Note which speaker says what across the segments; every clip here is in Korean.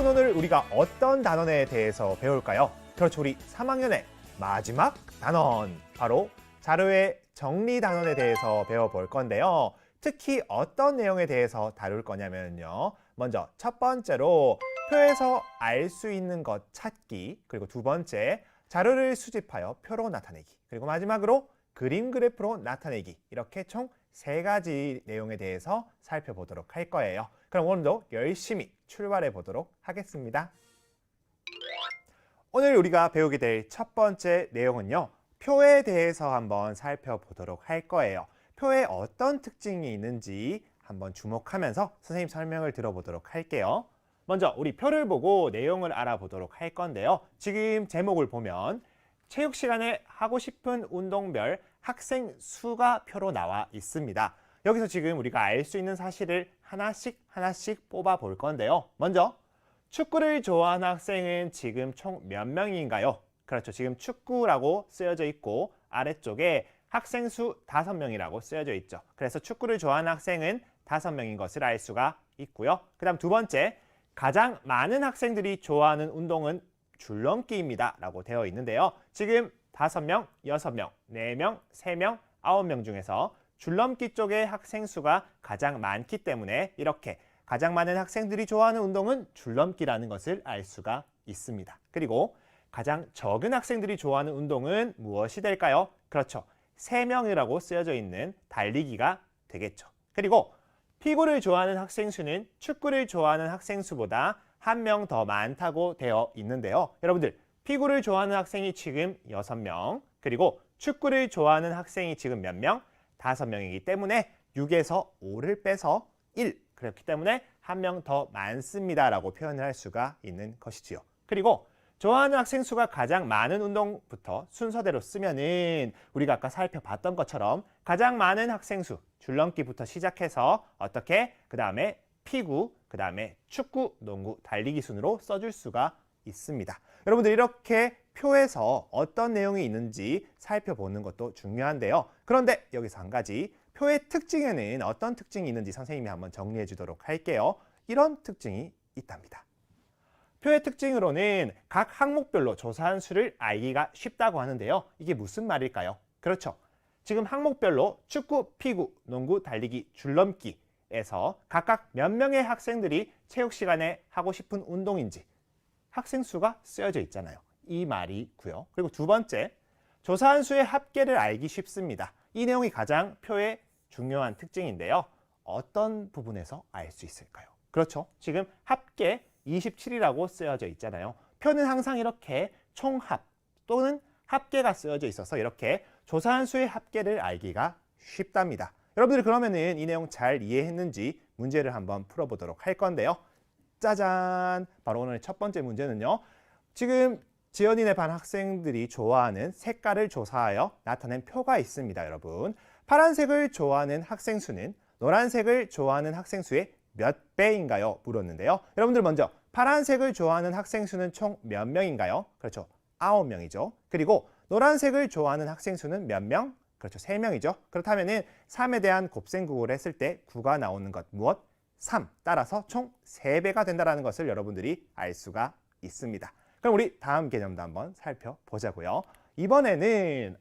Speaker 1: 여러분, 오늘 우리가 어떤 단원에 대해서 배울까요? 그렇죠, 우리 3학년의 마지막 단원, 바로 자료의 정리 단원에 대해서 배워볼 건데요. 특히 어떤 내용에 대해서 다룰 거냐면요. 먼저 첫 번째로 표에서 알 수 있는 것 찾기, 그리고 두 번째 자료를 수집하여 표로 나타내기, 그리고 마지막으로 그림 그래프로 나타내기, 이렇게 총 3가지 내용에 대해서 살펴보도록 할 거예요. 그럼 오늘도 열심히 출발해 보도록 하겠습니다. 오늘 우리가 배우게 될 첫 번째 내용은요, 표에 대해서 한번 살펴보도록 할 거예요. 표에 어떤 특징이 있는지 한번 주목하면서 선생님 설명을 들어보도록 할게요. 먼저 우리 표를 보고 내용을 알아보도록 할 건데요. 지금 제목을 보면 체육 시간에 하고 싶은 운동별 학생 수가 표로 나와 있습니다. 여기서 지금 우리가 알 수 있는 사실을 하나씩 뽑아 볼 건데요. 먼저 축구를 좋아하는 학생은 지금 총 몇 명인가요? 그렇죠. 지금 축구라고 쓰여져 있고 아래쪽에 학생 수 5명이라고 쓰여져 있죠. 그래서 축구를 좋아하는 학생은 5명인 것을 알 수가 있고요. 그 다음 두 번째, 가장 많은 학생들이 좋아하는 운동은 줄넘기입니다 라고 되어 있는데요. 지금 5명, 6명, 4명, 3명, 9명 중에서 줄넘기 쪽의 학생 수가 가장 많기 때문에 이렇게 가장 많은 학생들이 좋아하는 운동은 줄넘기라는 것을 알 수가 있습니다. 그리고 가장 적은 학생들이 좋아하는 운동은 무엇이 될까요? 그렇죠. 3명이라고 쓰여져 있는 달리기가 되겠죠. 그리고 피구를 좋아하는 학생 수는 축구를 좋아하는 학생 수보다 1명 더 많다고 되어 있는데요. 여러분들, 피구를 좋아하는 학생이 지금 6명, 그리고 축구를 좋아하는 학생이 지금 몇 명? 5명이기 때문에 6에서 5를 빼서 1, 그렇기 때문에 1명 더 많습니다 라고 표현을 할 수가 있는 것이지요. 그리고 좋아하는 학생 수가 가장 많은 운동부터 순서대로 쓰면은 우리가 아까 살펴봤던 것처럼 가장 많은 학생 수, 줄넘기부터 시작해서 어떻게? 그 다음에 피구, 그 다음에 축구, 농구, 달리기 순으로 써줄 수가 있습니다. 여러분들, 이렇게 표에서 어떤 내용이 있는지 살펴보는 것도 중요한데요. 그런데 여기서 한 가지, 표의 특징에는 어떤 특징이 있는지 선생님이 한번 정리해 주도록 할게요. 이런 특징이 있답니다. 표의 특징으로는 각 항목별로 조사한 수를 알기가 쉽다고 하는데요. 이게 무슨 말일까요? 그렇죠. 지금 항목별로 축구, 피구, 농구, 달리기, 줄넘기에서 각각 몇 명의 학생들이 체육 시간에 하고 싶은 운동인지 학생 수가 쓰여져 있잖아요. 이 말이고요. 그리고 두 번째, 조사한 수의 합계를 알기 쉽습니다. 이 내용이 가장 표의 중요한 특징인데요. 어떤 부분에서 알 수 있을까요? 그렇죠. 지금 합계 27이라고 쓰여져 있잖아요. 표는 항상 이렇게 총합 또는 합계가 쓰여져 있어서 이렇게 조사한 수의 합계를 알기가 쉽답니다. 여러분들이 그러면은 이 내용 잘 이해했는지 문제를 한번 풀어보도록 할 건데요. 짜잔! 바로 오늘 첫 번째 문제는요. 지금 지연이네 반 학생들이 좋아하는 색깔을 조사하여 나타낸 표가 있습니다, 여러분. 파란색을 좋아하는 학생 수는 노란색을 좋아하는 학생 수의 몇 배인가요? 물었는데요. 여러분들, 먼저 파란색을 좋아하는 학생 수는 총 몇 명인가요? 그렇죠. 9명이죠. 그리고 노란색을 좋아하는 학생 수는 몇 명? 그렇죠. 3명이죠. 그렇다면은 3에 대한 곱셈구를 했을 때 9가 나오는 것 무엇? 3. 따라서 총 3배가 된다는 것을 여러분들이 알 수가 있습니다. 그럼 우리 다음 개념도 한번 살펴보자고요. 이번에는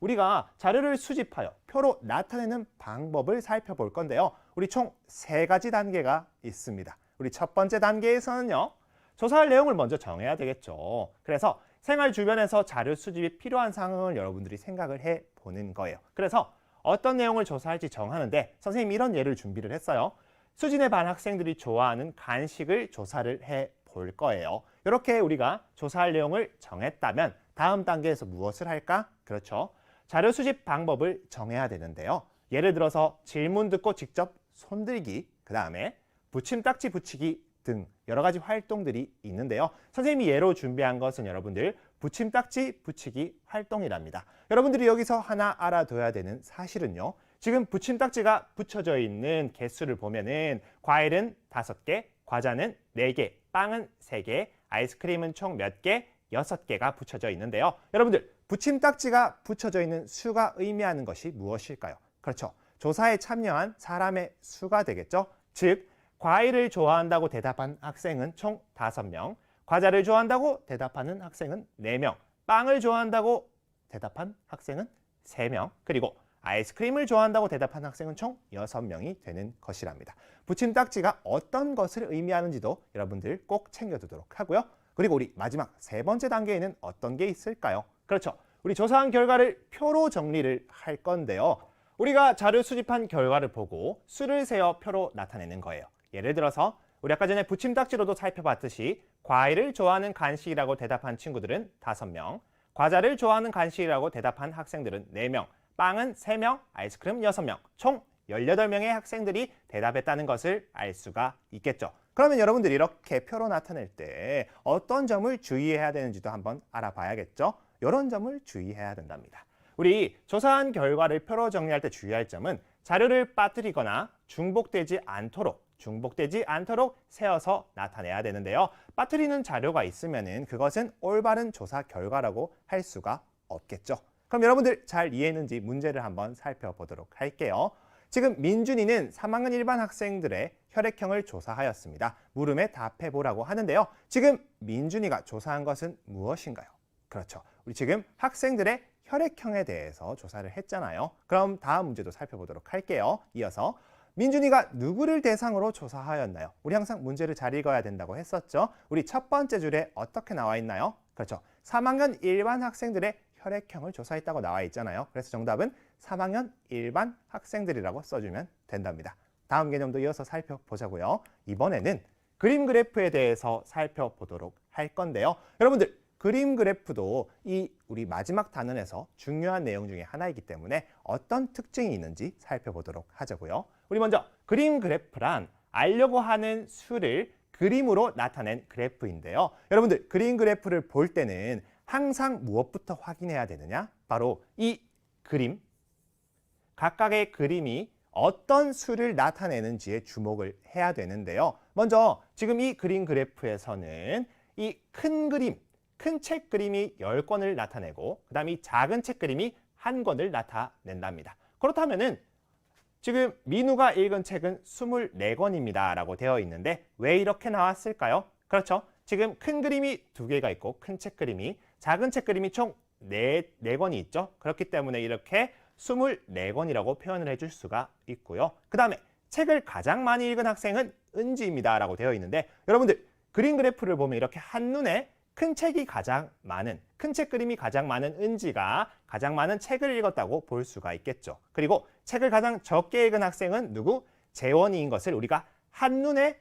Speaker 1: 우리가 자료를 수집하여 표로 나타내는 방법을 살펴볼 건데요. 우리 총 3가지 단계가 있습니다. 우리 첫 번째 단계에서는요, 조사할 내용을 먼저 정해야 되겠죠. 그래서 생활 주변에서 자료 수집이 필요한 상황을 여러분들이 생각을 해보는 거예요. 그래서 어떤 내용을 조사할지 정하는데 선생님이 이런 예를 준비를 했어요. 수진의 반 학생들이 좋아하는 간식을 조사를 해볼 거예요. 이렇게 우리가 조사할 내용을 정했다면 다음 단계에서 무엇을 할까? 그렇죠. 자료 수집 방법을 정해야 되는데요. 예를 들어서 질문 듣고 직접 손들기, 그 다음에 붙임딱지 붙이기 등 여러 가지 활동들이 있는데요. 선생님이 예로 준비한 것은 여러분들 붙임딱지 붙이기 활동이랍니다. 여러분들이 여기서 하나 알아둬야 되는 사실은요. 지금 붙임딱지가 붙여져 있는 개수를 보면은 과일은 5개, 과자는 4개, 빵은 3개, 아이스크림은 총 몇 개? 6개가 붙여져 있는데요. 여러분들, 붙임딱지가 붙여져 있는 수가 의미하는 것이 무엇일까요? 그렇죠. 조사에 참여한 사람의 수가 되겠죠. 즉, 과일을 좋아한다고 대답한 학생은 총 5명, 과자를 좋아한다고 대답하는 학생은 4명, 빵을 좋아한다고 대답한 학생은 3명, 그리고 아이스크림을 좋아한다고 대답한 학생은 총 6명이 되는 것이랍니다. 붙임딱지가 어떤 것을 의미하는지도 여러분들 꼭 챙겨두도록 하고요. 그리고 우리 마지막 3번째 단계에는 어떤 게 있을까요? 그렇죠. 우리 조사한 결과를 표로 정리를 할 건데요. 우리가 자료 수집한 결과를 보고 수를 세어 표로 나타내는 거예요. 예를 들어서 우리 아까 전에 붙임딱지로도 살펴봤듯이 과일을 좋아하는 간식이라고 대답한 친구들은 5명, 과자를 좋아하는 간식이라고 대답한 학생들은 4명, 빵은 3명, 아이스크림 6명, 총 18명의 학생들이 대답했다는 것을 알 수가 있겠죠. 그러면 여러분들이 이렇게 표로 나타낼 때 어떤 점을 주의해야 되는지도 한번 알아봐야겠죠. 이런 점을 주의해야 된답니다. 우리 조사한 결과를 표로 정리할 때 주의할 점은 자료를 빠뜨리거나 중복되지 않도록 세어서 나타내야 되는데요. 빠뜨리는 자료가 있으면은 그것은 올바른 조사 결과라고 할 수가 없겠죠. 그럼 여러분들 잘 이해했는지 문제를 한번 살펴보도록 할게요. 지금 민준이는 3학년 일반 학생들의 혈액형을 조사하였습니다. 물음에 답해보라고 하는데요. 지금 민준이가 조사한 것은 무엇인가요? 그렇죠. 우리 지금 학생들의 혈액형에 대해서 조사를 했잖아요. 그럼 다음 문제도 살펴보도록 할게요. 이어서 민준이가 누구를 대상으로 조사하였나요? 우리 항상 문제를 잘 읽어야 된다고 했었죠. 우리 첫 번째 줄에 어떻게 나와 있나요? 그렇죠. 3학년 일반 학생들의 혈액형을 조사했다고 나와 있잖아요. 그래서 정답은 3학년 일반 학생들이라고 써주면 된답니다. 다음 개념도 이어서 살펴보자고요. 이번에는 그림 그래프에 대해서 살펴보도록 할 건데요. 여러분들 그림 그래프도 이 우리 마지막 단원에서 중요한 내용 중에 하나이기 때문에 어떤 특징이 있는지 살펴보도록 하자고요. 우리 먼저 그림 그래프란 알려고 하는 수를 그림으로 나타낸 그래프인데요. 여러분들 그림 그래프를 볼 때는 항상 무엇부터 확인해야 되느냐? 바로 이 그림, 각각의 그림이 어떤 수를 나타내는지에 주목을 해야 되는데요. 먼저 지금 이 그림 그래프에서는 이 큰 그림, 큰 책 그림이 10권을 나타내고 그 다음에 이 작은 책 그림이 1권을 나타낸답니다. 그렇다면은 지금 민우가 읽은 책은 24권입니다 라고 되어 있는데 왜 이렇게 나왔을까요? 그렇죠. 지금 큰 그림이 2개가 있고 큰 책 그림이, 작은 책 그림이 총 4권이 있죠. 그렇기 때문에 이렇게 24권이라고 표현을 해줄 수가 있고요. 그 다음에 책을 가장 많이 읽은 학생은 은지입니다 라고 되어 있는데 여러분들 그림 그래프를 보면 이렇게 한눈에 큰 책이 가장 많은, 큰 책 그림이 가장 많은 은지가 가장 많은 책을 읽었다고 볼 수가 있겠죠. 그리고 책을 가장 적게 읽은 학생은 누구? 재원이인 것을 우리가 한눈에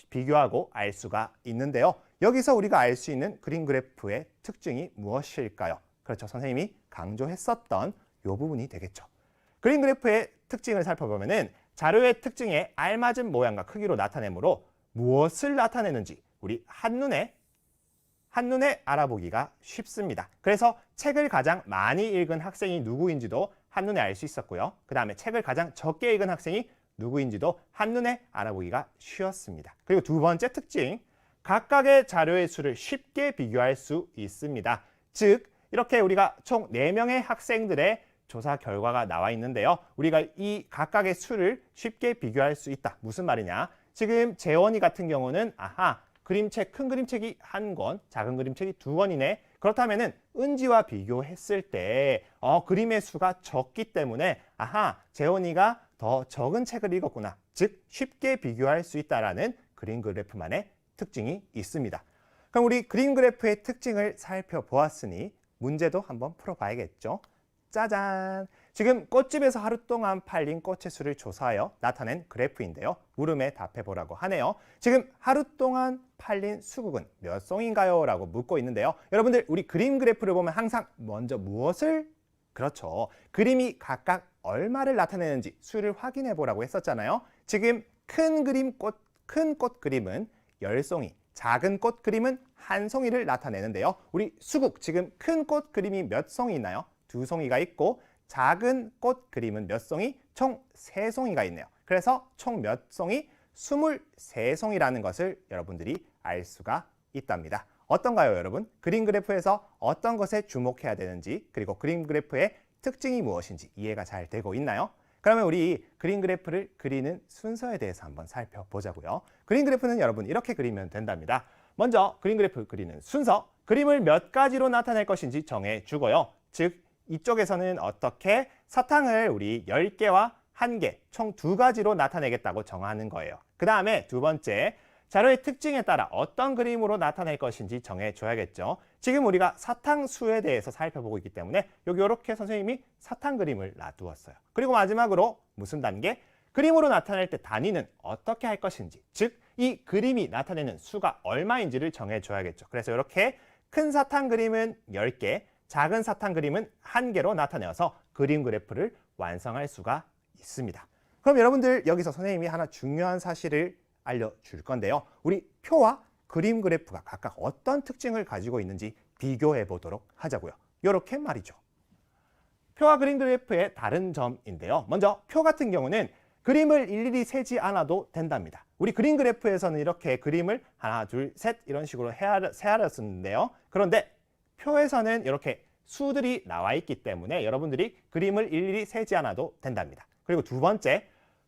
Speaker 1: 비교하고 알 수가 있는데요. 여기서 우리가 알 수 있는 그림 그래프의 특징이 무엇일까요? 그렇죠. 선생님이 강조했었던 이 부분이 되겠죠. 그림 그래프의 특징을 살펴보면은 자료의 특징에 알맞은 모양과 크기로 나타내므로 무엇을 나타내는지 우리 한눈에 알아보기가 쉽습니다. 그래서 책을 가장 많이 읽은 학생이 누구인지도 한눈에 알 수 있었고요. 그 다음에 책을 가장 적게 읽은 학생이 누구인지도 한눈에 알아보기가 쉬웠습니다. 그리고 두 번째 특징, 각각의 자료의 수를 쉽게 비교할 수 있습니다. 즉, 이렇게 우리가 총 4명의 학생들의 조사 결과가 나와 있는데요. 우리가 이 각각의 수를 쉽게 비교할 수 있다. 무슨 말이냐? 지금 재원이 같은 경우는 그림책, 큰 그림책이 1권, 작은 그림책이 2권이네. 그렇다면은 은지와 비교했을 때 그림의 수가 적기 때문에 재원이가 더 적은 책을 읽었구나. 즉 쉽게 비교할 수 있다라는 그림 그래프만의 특징이 있습니다. 그럼 우리 그림 그래프의 특징을 살펴보았으니 문제도 한번 풀어봐야겠죠. 짜잔! 지금 꽃집에서 하루 동안 팔린 꽃의 수를 조사하여 나타낸 그래프인데요. 물음에 답해보라고 하네요. 지금 하루 동안 팔린 수국은 몇 송인가요? 라고 묻고 있는데요. 여러분들 우리 그림 그래프를 보면 항상 먼저 무엇을? 그렇죠. 그림이 각각 얼마를 나타내는지 수를 확인해 보라고 했었잖아요. 지금 큰 꽃 그림은 10송이, 작은 꽃 그림은 1송이를 나타내는데요. 우리 수국 지금 큰 꽃 그림이 몇 송이 있나요? 2송이가 있고 작은 꽃 그림은 몇 송이? 총 3송이가 있네요. 그래서 총 몇 송이? 23송이라는 것을 여러분들이 알 수가 있답니다. 어떤가요, 여러분? 그림 그래프에서 어떤 것에 주목해야 되는지, 그리고 그림 그래프의 특징이 무엇인지 이해가 잘 되고 있나요? 그러면 우리 그림 그래프를 그리는 순서에 대해서 한번 살펴보자고요. 그림 그래프는 여러분 이렇게 그리면 된답니다. 먼저 그림 그래프 그리는 순서, 그림을 몇 가지로 나타낼 것인지 정해주고요. 즉 이쪽에서는 어떻게 사탕을 우리 10개와 1개, 총 2가지로 나타내겠다고 정하는 거예요. 그 다음에 두 번째, 자료의 특징에 따라 어떤 그림으로 나타낼 것인지 정해줘야겠죠. 지금 우리가 사탕수에 대해서 살펴보고 있기 때문에 여기 이렇게 선생님이 사탕 그림을 놔두었어요. 그리고 마지막으로 무슨 단계? 그림으로 나타낼 때 단위는 어떻게 할 것인지, 즉 이 그림이 나타내는 수가 얼마인지를 정해줘야겠죠. 그래서 이렇게 큰 사탕 그림은 10개, 작은 사탕 그림은 1개로 나타내어서 그림 그래프를 완성할 수가 있습니다. 그럼 여러분들 여기서 선생님이 하나 중요한 사실을 알려줄 건데요. 우리 표와 그림 그래프가 각각 어떤 특징을 가지고 있는지 비교해 보도록 하자고요. 이렇게 말이죠. 표와 그림 그래프의 다른 점인데요. 먼저 표 같은 경우는 그림을 일일이 세지 않아도 된답니다. 우리 그림 그래프에서는 이렇게 그림을 하나, 둘, 셋 이런 식으로 헤아렸었는데요. 그런데 표에서는 이렇게 수들이 나와 있기 때문에 여러분들이 그림을 일일이 세지 않아도 된답니다. 그리고 두 번째,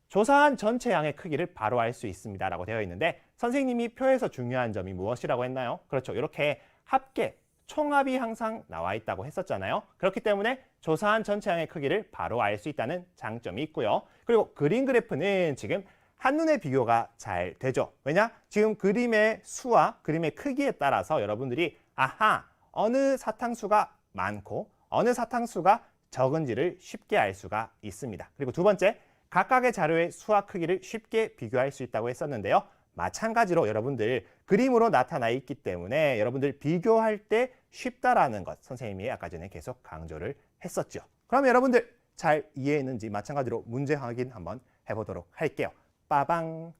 Speaker 1: 조사한 전체 양의 크기를 바로 알 수 있습니다 라고 되어 있는데 선생님이 표에서 중요한 점이 무엇이라고 했나요? 그렇죠. 이렇게 합계, 총합이 항상 나와 있다고 했었잖아요. 그렇기 때문에 조사한 전체 양의 크기를 바로 알 수 있다는 장점이 있고요. 그리고 그림 그래프는 지금 한눈에 비교가 잘 되죠. 왜냐? 지금 그림의 수와 그림의 크기에 따라서 여러분들이 아하, 어느 사탕수가 많고 어느 사탕수가 적은지를 쉽게 알 수가 있습니다. 그리고 두 번째, 각각의 자료의 수와 크기를 쉽게 비교할 수 있다고 했었는데요. 마찬가지로 여러분들 그림으로 나타나 있기 때문에 여러분들 비교할 때 쉽다라는 것 선생님이 아까 전에 계속 강조를 했었죠. 그럼 여러분들 잘 이해했는지 마찬가지로 문제 확인 한번 해보도록 할게요. 빠방!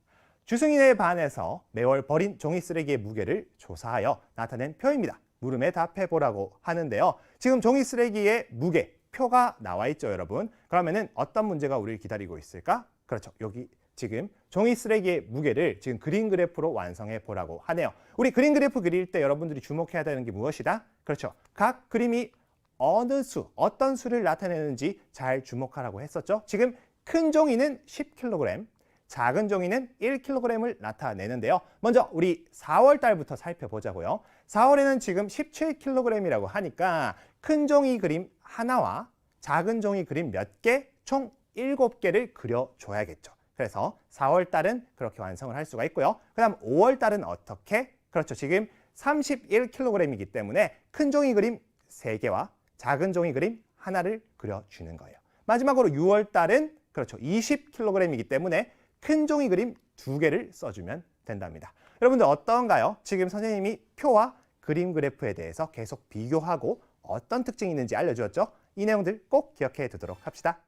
Speaker 1: 주승인의 반에서 매월 버린 종이 쓰레기의 무게를 조사하여 나타낸 표입니다. 물음에 답해보라고 하는데요. 지금 종이 쓰레기의 무게, 표가 나와 있죠, 여러분. 그러면은 어떤 문제가 우리를 기다리고 있을까? 그렇죠. 여기 지금 종이 쓰레기의 무게를 지금 그림 그래프로 완성해 보라고 하네요. 우리 그림 그래프 그릴 때 여러분들이 주목해야 되는 게 무엇이다? 그렇죠. 각 그림이 어느 수, 어떤 수를 나타내는지 잘 주목하라고 했었죠. 지금 큰 종이는 10kg, 작은 종이는 1kg을 나타내는데요. 먼저 우리 4월 달부터 살펴보자고요. 4월에는 지금 17kg이라고 하니까 큰 종이 그림 하나와 작은 종이 그림 몇 개? 총 7개를 그려줘야겠죠. 그래서 4월 달은 그렇게 완성을 할 수가 있고요. 그 다음 5월 달은 어떻게? 그렇죠. 지금 31kg이기 때문에 큰 종이 그림 3개와 작은 종이 그림 하나를 그려주는 거예요. 마지막으로 6월 달은 그렇죠. 20kg이기 때문에 큰 종이 그림 2개를 써주면 된답니다. 여러분들 어떤가요? 지금 선생님이 표와 그림 그래프에 대해서 계속 비교하고 어떤 특징이 있는지 알려주었죠? 이 내용들 꼭 기억해 두도록 합시다.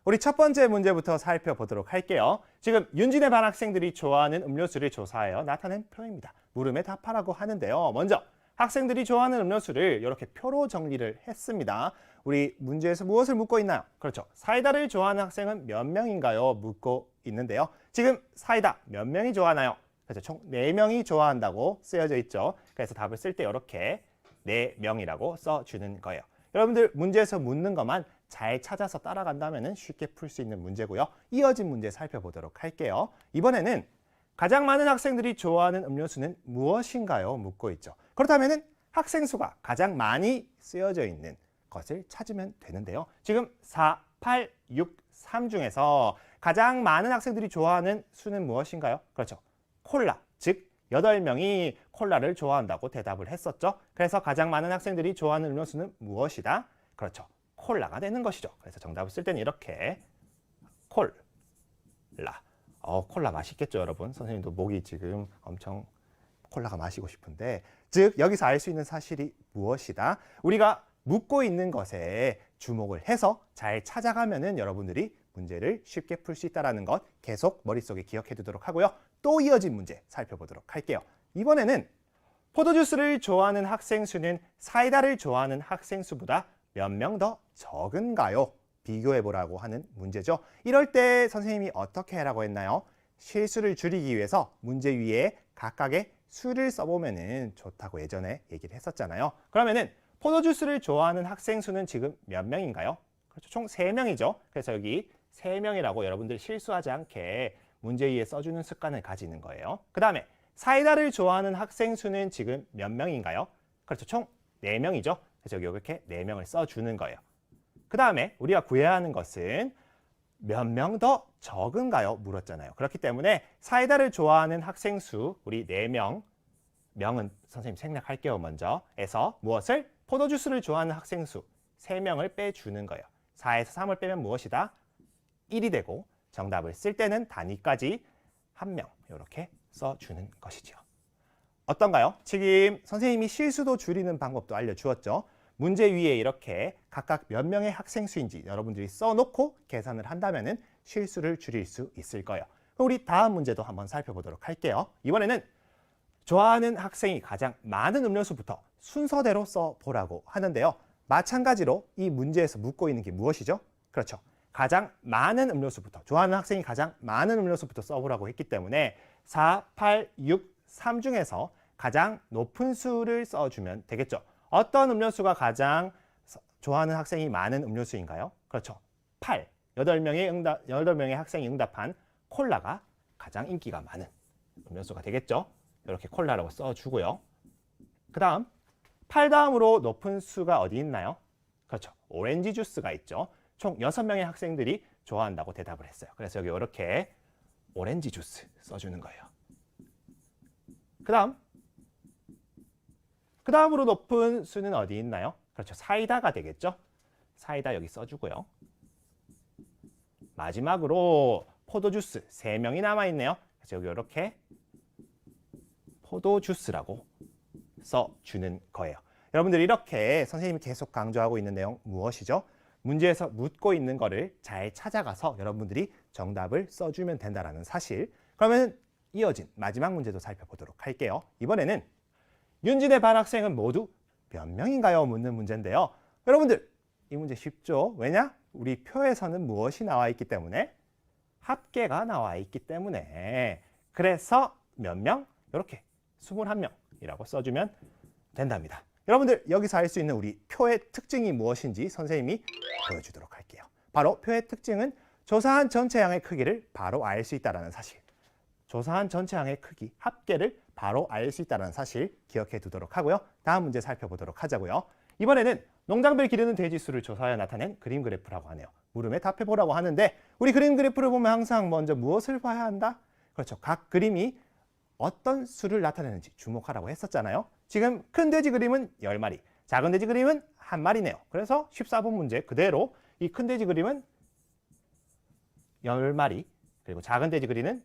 Speaker 1: 우리 첫 번째 문제부터 살펴보도록 할게요. 지금 윤진의 반 학생들이 좋아하는 음료수를 조사하여 나타낸 표입니다. 물음에 답하라고 하는데요. 먼저 학생들이 좋아하는 음료수를 이렇게 표로 정리를 했습니다. 우리 문제에서 무엇을 묻고 있나요? 그렇죠. 사이다를 좋아하는 학생은 몇 명인가요? 묻고 있는데요. 지금 사이다 몇 명이 좋아하나요? 그래서 총 4명이 좋아한다고 쓰여져 있죠. 그래서 답을 쓸 때 이렇게 4명이라고 써주는 거예요. 여러분들 문제에서 묻는 것만 잘 찾아서 따라간다면 쉽게 풀 수 있는 문제고요. 이어진 문제 살펴보도록 할게요. 이번에는 가장 많은 학생들이 좋아하는 음료수는 무엇인가요? 묻고 있죠. 그렇다면 학생 수가 가장 많이 쓰여져 있는 것을 찾으면 되는데요. 지금 4, 8, 6, 3 중에서 가장 많은 학생들이 좋아하는 수는 무엇인가요? 그렇죠. 콜라, 즉 8명이 콜라를 좋아한다고 대답을 했었죠. 그래서 가장 많은 학생들이 좋아하는 음료수는 무엇이다? 그렇죠. 콜라가 되는 것이죠. 그래서 정답을 쓸 때는 이렇게 콜라. 콜라 맛있겠죠, 여러분? 선생님도 목이 지금 엄청 콜라가 마시고 싶은데, 즉 여기서 알 수 있는 사실이 무엇이다? 우리가 묻고 있는 것에 주목을 해서 잘 찾아가면은 여러분들이 문제를 쉽게 풀 수 있다는 것 계속 머릿속에 기억해 두도록 하고요. 또 이어진 문제 살펴보도록 할게요. 이번에는 포도주스를 좋아하는 학생 수는 사이다를 좋아하는 학생 수보다 몇 명 더 적은가요? 비교해 보라고 하는 문제죠. 이럴 때 선생님이 어떻게 하라고 했나요? 실수를 줄이기 위해서 문제 위에 각각의 수를 써보면 좋다고 예전에 얘기를 했었잖아요. 그러면은 포도주스를 좋아하는 학생 수는 지금 몇 명인가요? 그렇죠. 총 3명이죠. 그래서 여기 3명이라고 여러분들이 실수하지 않게 문제 위에 써주는 습관을 가지는 거예요. 그 다음에 사이다를 좋아하는 학생 수는 지금 몇 명인가요? 그렇죠. 총 4명이죠. 그래서 여기 이렇게 4명을 써주는 거예요. 그 다음에 우리가 구해야 하는 것은 몇 명 더 적은가요? 물었잖아요. 그렇기 때문에 사이다를 좋아하는 학생 수, 우리 4명, 명은 선생님 생략할게요. 먼저 에서 무엇을? 포도주스를 좋아하는 학생 수 3명을 빼주는 거예요. 4에서 3을 빼면 무엇이다? 1이 되고 정답을 쓸 때는 단위까지 1명 이렇게 써주는 것이죠. 어떤가요? 지금 선생님이 실수도 줄이는 방법도 알려주었죠. 문제 위에 이렇게 각각 몇 명의 학생 수인지 여러분들이 써놓고 계산을 한다면 실수를 줄일 수 있을 거예요. 그럼 우리 다음 문제도 한번 살펴보도록 할게요. 이번에는 좋아하는 학생이 가장 많은 음료수부터 순서대로 써보라고 하는데요. 마찬가지로 이 문제에서 묻고 있는 게 무엇이죠? 그렇죠. 가장 많은 음료수부터, 좋아하는 학생이 가장 많은 음료수부터 써보라고 했기 때문에 4, 8, 6, 3 중에서 가장 높은 수를 써주면 되겠죠. 어떤 음료수가 가장 좋아하는 학생이 많은 음료수인가요? 그렇죠. 8. 8명의 학생이 응답한 콜라가 가장 인기가 많은 음료수가 되겠죠. 이렇게 콜라라고 써주고요. 그 다음 8 다음으로 높은 수가 어디 있나요? 그렇죠. 오렌지 주스가 있죠. 총 6명의 학생들이 좋아한다고 대답을 했어요. 그래서 여기 이렇게 오렌지 주스 써주는 거예요. 그 다음으로 높은 수는 어디 있나요? 그렇죠. 사이다가 되겠죠. 사이다 여기 써주고요. 마지막으로 포도주스 3명이 남아있네요. 그래서 여기 이렇게 포도주스라고 써주는 거예요. 여러분들 이렇게 선생님이 계속 강조하고 있는 내용 무엇이죠? 문제에서 묻고 있는 거를 잘 찾아가서 여러분들이 정답을 써주면 된다는 사실. 그러면 이어진 마지막 문제도 살펴보도록 할게요. 이번에는 윤진의 반 학생은 모두 몇 명인가요? 묻는 문제인데요. 여러분들 이 문제 쉽죠? 왜냐? 우리 표에서는 무엇이 나와 있기 때문에? 합계가 나와 있기 때문에. 그래서 몇 명? 이렇게 21명이라고 써주면 된답니다. 여러분들 여기서 알 수 있는 우리 표의 특징이 무엇인지 선생님이 보여주도록 할게요. 바로 표의 특징은 조사한 전체 양의 크기를 바로 알 수 있다는 사실. 조사한 전체 양의 크기, 합계를 바로 알 수 있다는 사실 기억해 두도록 하고요. 다음 문제 살펴보도록 하자고요. 이번에는 농장별 기르는 돼지 수를 조사하여 나타낸 그림 그래프라고 하네요. 물음에 답해보라고 하는데 우리 그림 그래프를 보면 항상 먼저 무엇을 봐야 한다? 그렇죠. 각 그림이 어떤 수를 나타내는지 주목하라고 했었잖아요. 지금 큰 돼지 그림은 10마리, 작은 돼지 그림은 1마리네요. 그래서 14번 문제 그대로 이 큰 돼지 그림은 10마리, 그리고 작은 돼지 그림은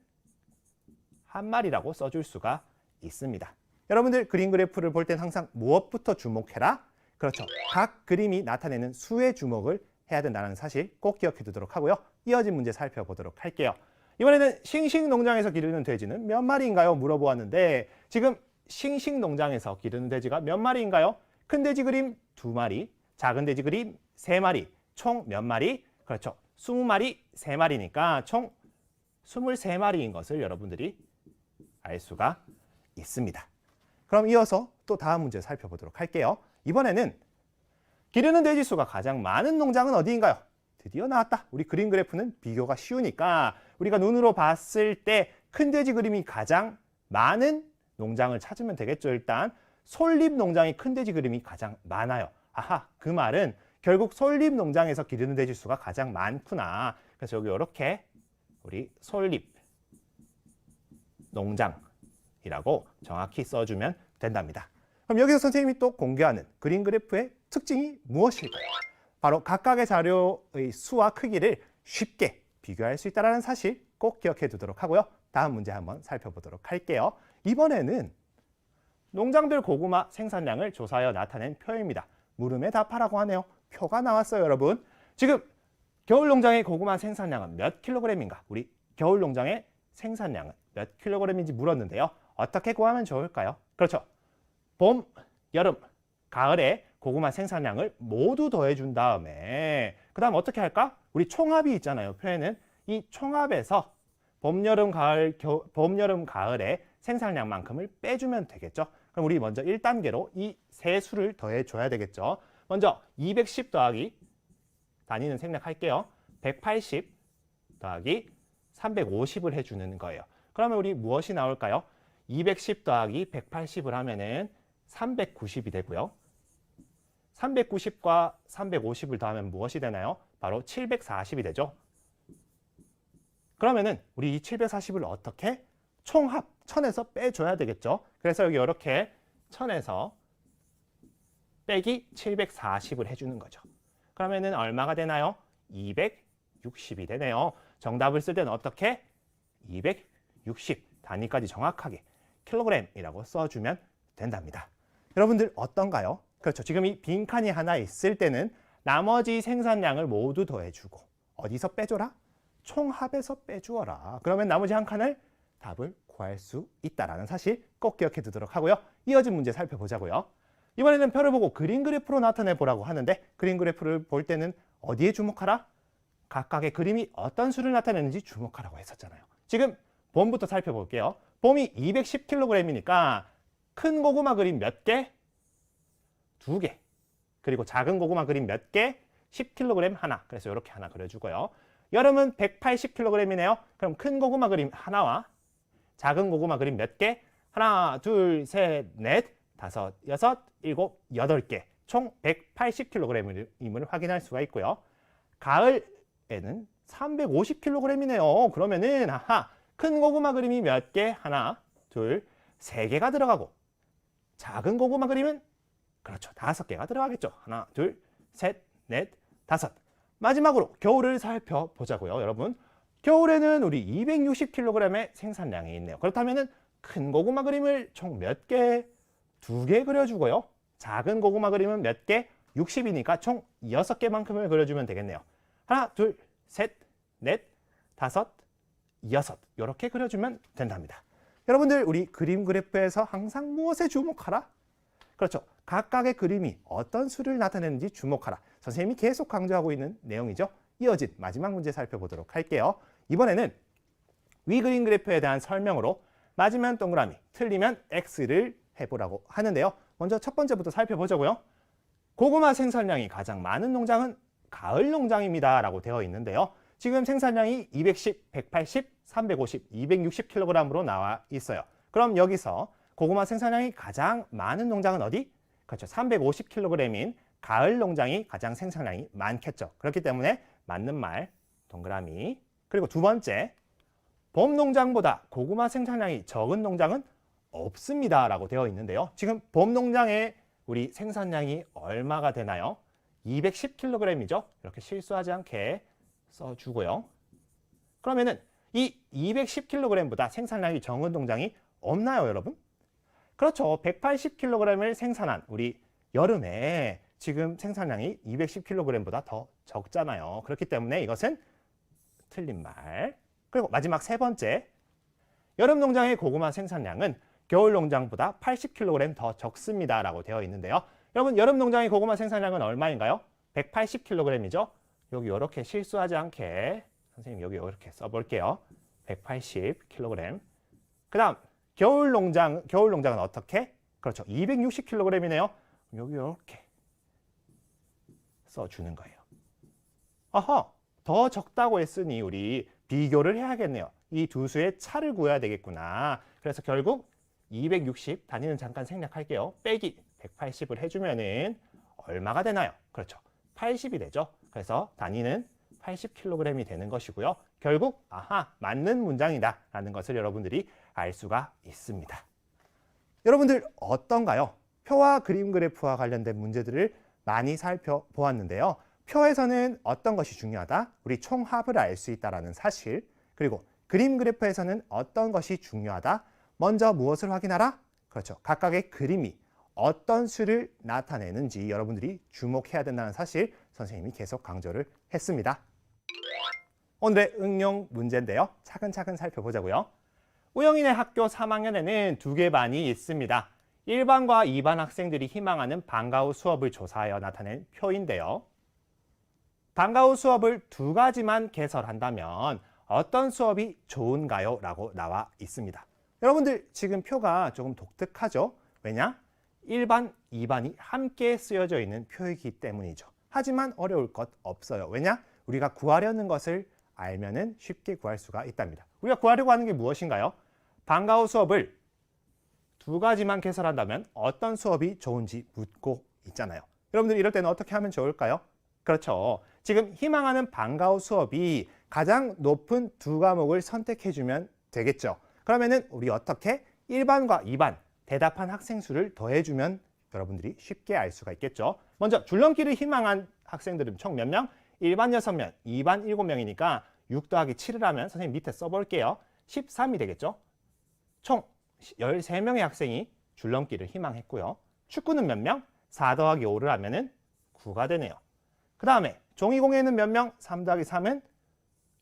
Speaker 1: 1마리라고 써줄 수가 있습니다. 여러분들 그림 그래프를 볼 땐 항상 무엇부터 주목해라? 그렇죠. 각 그림이 나타내는 수에 주목을 해야 된다는 사실 꼭 기억해 두도록 하고요. 이어진 문제 살펴보도록 할게요. 이번에는 싱싱 농장에서 기르는 돼지는 몇 마리인가요? 물어보았는데 지금 싱싱 농장에서 기르는 돼지가 몇 마리인가요? 큰 돼지 그림 2마리, 작은 돼지 그림 3마리, 총 몇 마리? 그렇죠. 20마리, 3마리니까 총 23마리인 것을 여러분들이 알 수가 있습니다. 그럼 이어서 또 다음 문제 살펴보도록 할게요. 이번에는 기르는 돼지 수가 가장 많은 농장은 어디인가요? 드디어 나왔다. 우리 그림 그래프는 비교가 쉬우니까 우리가 눈으로 봤을 때 큰 돼지 그림이 가장 많은 농장을 찾으면 되겠죠. 일단 솔잎 농장의 큰 돼지 그림이 가장 많아요. 아하, 그 말은 결국 솔잎 농장에서 기르는 돼지 수가 가장 많구나. 그래서 여기 이렇게 우리 솔잎 농장이라고 정확히 써주면 된답니다. 그럼 여기서 선생님이 또 공개하는 그림 그래프의 특징이 무엇일까요? 바로 각각의 자료의 수와 크기를 쉽게 비교할 수 있다는 사실 꼭 기억해 두도록 하고요. 다음 문제 한번 살펴보도록 할게요. 이번에는 농장별 고구마 생산량을 조사하여 나타낸 표입니다. 물음에 답하라고 하네요. 표가 나왔어요, 여러분. 지금 겨울 농장의 고구마 생산량은 몇 킬로그램인가? 우리 겨울 농장의 생산량은 몇 킬로그램인지 물었는데요. 어떻게 구하면 좋을까요? 그렇죠. 봄, 여름, 가을에 고구마 생산량을 모두 더해준 다음에 그 다음 어떻게 할까? 우리 총합이 있잖아요. 표에는 이 총합에서 봄, 여름, 가을에 생산량만큼을 빼주면 되겠죠. 그럼 우리 먼저 1단계로 이 세 수를 더해줘야 되겠죠. 먼저 210 더하기 단위는 생략할게요. 180 더하기 350을 해주는 거예요. 그러면 우리 무엇이 나올까요? 210 더하기 180을 하면은 390이 되고요. 390과 350을 더하면 무엇이 되나요? 바로 740이 되죠. 그러면은 우리 이 740을 어떻게? 총합 1000에서 빼줘야 되겠죠. 그래서 여기 이렇게 1000에서 빼기 740을 해주는 거죠. 그러면은 얼마가 되나요? 260이 되네요. 정답을 쓸 때는 어떻게? 260 단위까지 정확하게 킬로그램이라고 써주면 된답니다. 여러분들 어떤가요? 그렇죠. 지금 이 빈칸이 하나 있을 때는 나머지 생산량을 모두 더해주고 어디서 빼줘라? 총합에서 빼주어라. 그러면 나머지 한 칸을 답을 구할 수 있다는 사실 꼭 기억해 두도록 하고요. 이어진 문제 살펴보자고요. 이번에는 표를 보고 그림 그래프로 나타내 보라고 하는데 그림 그래프를 볼 때는 어디에 주목하라? 각각의 그림이 어떤 수를 나타내는지 주목하라고 했었잖아요. 지금 봄부터 살펴볼게요. 봄이 210kg이니까 큰 고구마 그림 몇 개? 2개. 그리고 작은 고구마 그림 몇 개? 10kg 하나. 그래서 이렇게 하나 그려주고요. 여름은 180kg이네요. 그럼 큰 고구마 그림 하나와 작은 고구마 그림 몇 개? 하나, 둘, 셋, 넷, 다섯, 여섯, 일곱, 여덟 개. 총 180kg임을 확인할 수가 있고요. 가을에는 350kg이네요. 그러면은 큰 고구마 그림이 몇 개? 하나, 둘, 세 개가 들어가고 작은 고구마 그림은 그렇죠. 5개가 들어가겠죠. 하나, 둘, 셋, 넷, 다섯. 마지막으로 겨울을 살펴보자고요. 여러분, 겨울에는 우리 260kg의 생산량이 있네요. 그렇다면 큰 고구마 그림을 총 몇 개? 2개 그려주고요. 작은 고구마 그림은 몇 개? 60이니까 총 6개만큼을 그려주면 되겠네요. 하나, 둘, 셋, 넷, 다섯, 여섯. 이렇게 그려주면 된답니다. 여러분들 우리 그림 그래프에서 항상 무엇에 주목하라? 그렇죠. 각각의 그림이 어떤 수를 나타내는지 주목하라. 선생님이 계속 강조하고 있는 내용이죠. 이어진 마지막 문제 살펴보도록 할게요. 이번에는 위 그림 그래프에 대한 설명으로 맞으면 동그라미, 틀리면 X를 해보라고 하는데요. 먼저 첫 번째부터 살펴보자고요. 고구마 생산량이 가장 많은 농장은 가을 농장입니다 라고 되어 있는데요. 지금 생산량이 210, 180, 350, 260kg으로 나와 있어요. 그럼 여기서 고구마 생산량이 가장 많은 농장은 어디? 그렇죠. 350kg인 가을 농장이 가장 생산량이 많겠죠. 그렇기 때문에 맞는 말, 동그라미. 그리고 두 번째, 봄 농장보다 고구마 생산량이 적은 농장은 없습니다 라고 되어 있는데요. 지금 봄 농장의 우리 생산량이 얼마가 되나요? 210kg이죠. 이렇게 실수하지 않게 써주고요. 그러면은 이 210kg보다 생산량이 적은 농장이 없나요, 여러분? 그렇죠. 180kg을 생산한 우리 여름에 지금 생산량이 210kg보다 더 적잖아요. 그렇기 때문에 이것은 틀린 말. 그리고 마지막 세 번째, 여름 농장의 고구마 생산량은 겨울 농장보다 80kg 더 적습니다 라고 되어 있는데요. 여러분, 여름 농장의 고구마 생산량은 얼마인가요? 180kg이죠. 여기 이렇게 실수하지 않게 선생님 여기 이렇게 써볼게요. 180kg. 그 다음 겨울 농장은 어떻게? 그렇죠. 260kg이네요. 여기 이렇게 써주는 거예요. 더 적다고 했으니 우리 비교를 해야겠네요. 이 두 수의 차를 구해야 되겠구나. 그래서 결국 260, 단위는 잠깐 생략할게요. 빼기 180을 해주면은 얼마가 되나요? 그렇죠. 80이 되죠. 그래서 단위는 80kg이 되는 것이고요. 결국 맞는 문장이다 라는 것을 여러분들이 알 수가 있습니다. 여러분들 어떤가요? 표와 그림 그래프와 관련된 문제들을 많이 살펴보았는데요. 표에서는 어떤 것이 중요하다? 우리 총합을 알 수 있다는 사실. 그리고 그림 그래프에서는 어떤 것이 중요하다? 먼저 무엇을 확인하라? 그렇죠. 각각의 그림이 어떤 수를 나타내는지 여러분들이 주목해야 된다는 사실 선생님이 계속 강조를 했습니다. 오늘의 응용 문제인데요. 차근차근 살펴보자고요. 우영이네 학교 3학년에는 2개 반이 있습니다. 1반과 2반 학생들이 희망하는 방과 후 수업을 조사하여 나타낸 표인데요. 방과 후 수업을 2가지만 개설한다면 어떤 수업이 좋은가요? 라고 나와 있습니다. 여러분들 지금 표가 조금 독특하죠? 왜냐? 1반, 2반이 함께 쓰여져 있는 표이기 때문이죠. 하지만 어려울 것 없어요. 왜냐? 우리가 구하려는 것을 알면은 쉽게 구할 수가 있답니다. 우리가 구하려고 하는 게 무엇인가요? 방과 후 수업을 두 가지만 개설한다면 어떤 수업이 좋은지 묻고 있잖아요. 여러분들 이럴 때는 어떻게 하면 좋을까요? 그렇죠. 지금 희망하는 방과 후 수업이 가장 높은 두 과목을 선택해주면 되겠죠. 그러면은 우리 어떻게 1반과 2반 대답한 학생 수를 더해주면 여러분들이 쉽게 알 수가 있겠죠. 먼저 줄넘기를 희망한 학생들은 총 몇 명? 1반 6명, 2반 7명이니까 6 더하기 7을 하면 선생님 밑에 써볼게요. 13이 되겠죠. 총 13명의 학생이 줄넘기를 희망했고요. 축구는 몇 명? 4 더하기 5를 하면은 9가 되네요. 그 다음에 종이공예는 몇 명? 3 더하기 3은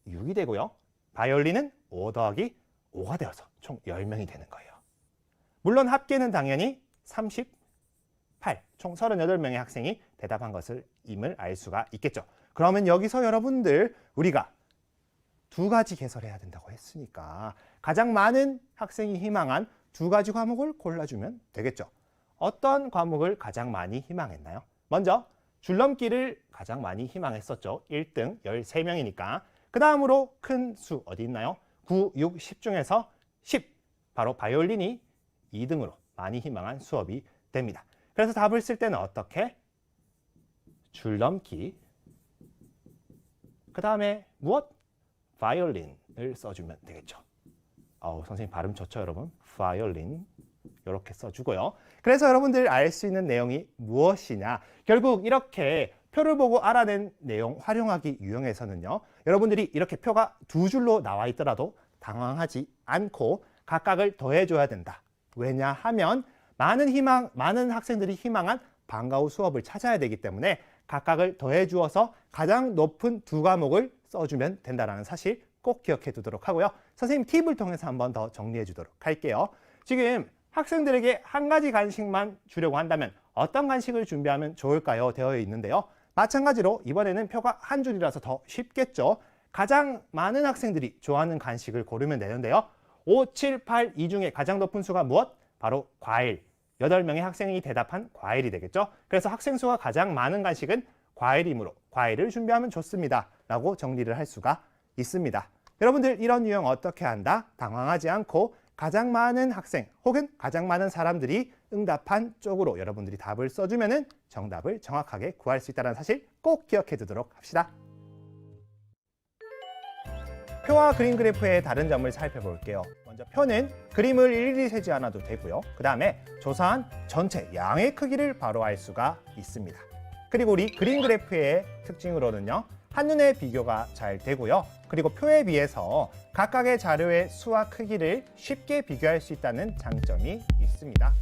Speaker 1: 6이 되고요. 바이올린은 5 더하기 5가 되어서 총 10명이 되는 거예요. 물론 합계는 당연히 38, 총 38명의 학생이 대답한 것을 임을 알 수가 있겠죠. 그러면 여기서 여러분들 우리가 두 가지 개설해야 된다고 했으니까 가장 많은 학생이 희망한 두 가지 과목을 골라주면 되겠죠. 어떤 과목을 가장 많이 희망했나요? 먼저 줄넘기를 가장 많이 희망했었죠. 1등 13명이니까. 그 다음으로 큰 수 어디 있나요? 9, 6, 10 중에서 10, 바로 바이올린이 2등으로 많이 희망한 수업이 됩니다. 그래서 답을 쓸 때는 어떻게? 줄넘기, 그 다음에 무엇? 바이올린을 써주면 되겠죠. 선생님 발음 좋죠, 여러분? 바이올린 이렇게 써주고요. 그래서 여러분들 알 수 있는 내용이 무엇이냐? 결국 이렇게 표를 보고 알아낸 내용 활용하기 유형에서는요. 여러분들이 이렇게 표가 두 줄로 나와 있더라도 당황하지 않고 각각을 더해줘야 된다. 왜냐하면 많은 학생들이 희망한 방과 후 수업을 찾아야 되기 때문에 각각을 더해 주어서 가장 높은 두 과목을 써주면 된다는 사실 꼭 기억해 두도록 하고요. 선생님 팁을 통해서 한번 더 정리해 주도록 할게요. 지금 학생들에게 한 가지 간식만 주려고 한다면 어떤 간식을 준비하면 좋을까요? 되어 있는데요. 마찬가지로 이번에는 표가 한 줄이라서 더 쉽겠죠. 가장 많은 학생들이 좋아하는 간식을 고르면 되는데요. 5, 7, 8, 2 중에 가장 높은 수가 무엇? 바로 과일. 8명의 학생이 대답한 과일이 되겠죠. 그래서 학생 수가 가장 많은 간식은 과일이므로 과일을 준비하면 좋습니다. 라고 정리를 할 수가 있습니다. 여러분들 이런 유형 어떻게 한다? 당황하지 않고 가장 많은 학생 혹은 가장 많은 사람들이 응답한 쪽으로 여러분들이 답을 써주면 정답을 정확하게 구할 수 있다는 사실 꼭 기억해 두도록 합시다. 표와 그림 그래프의 다른 점을 살펴볼게요. 먼저 표는 그림을 일일이 세지 않아도 되고요. 그 다음에 조사한 전체 양의 크기를 바로 알 수가 있습니다. 그리고 우리 그림 그래프의 특징으로는요. 한눈에 비교가 잘 되고요. 그리고 표에 비해서 각각의 자료의 수와 크기를 쉽게 비교할 수 있다는 장점이 있습니다.